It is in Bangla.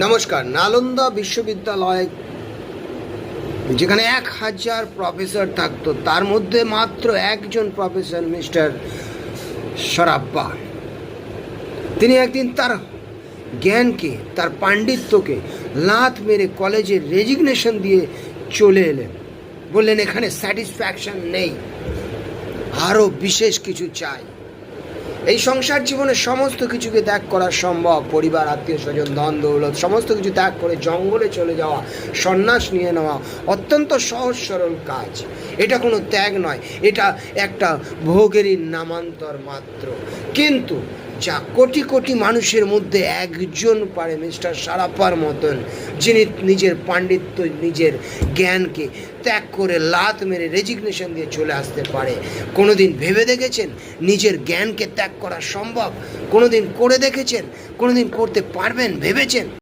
নমস্কার। নালন্দা বিশ্ববিদ্যালয় যেখানে 1000 প্রফেসর থাকতো, তার মধ্যে মাত্র একজন প্রফেসর মিস্টার সরাব্বা। তিনি একদিন তার জ্ঞানকে, তার পাণ্ডিত্যকে লাথ মেরে কলেজের রেজিগনেশন দিয়ে চলে এলেন। বললেন এখানে স্যাটিসফ্যাকশন নেই, আরও বিশেষ কিছু চাই। এই সংসার জীবনে সমস্ত কিছুকে ত্যাগ করা সম্ভব। পরিবার, আত্মীয় স্বজন, ধন দৌলত সমস্ত কিছু ত্যাগ করে জঙ্গলে চলে যাওয়া, সন্ন্যাস নিয়ে নেওয়া অত্যন্ত সহজ সরল কাজ। এটা কোনো ত্যাগ নয়, এটা একটা ভোগেরই নামান্তর মাত্র। কিন্তু যা কোটি কোটি মানুষের মধ্যে একজন পারে, মিস্টার সারাপ্পার মতন, যিনি নিজের পাণ্ডিত্য, নিজের জ্ঞানকে ত্যাগ করে লাত মেরে রেজিগনেশন দিয়ে চলে আসতে পারে। কোনোদিন ভেবে দেখেছেন নিজের জ্ঞানকে ত্যাগ করা সম্ভব? কোনোদিন করে দেখেছেন? কোনোদিন করতে পারবেন ভেবেছেন?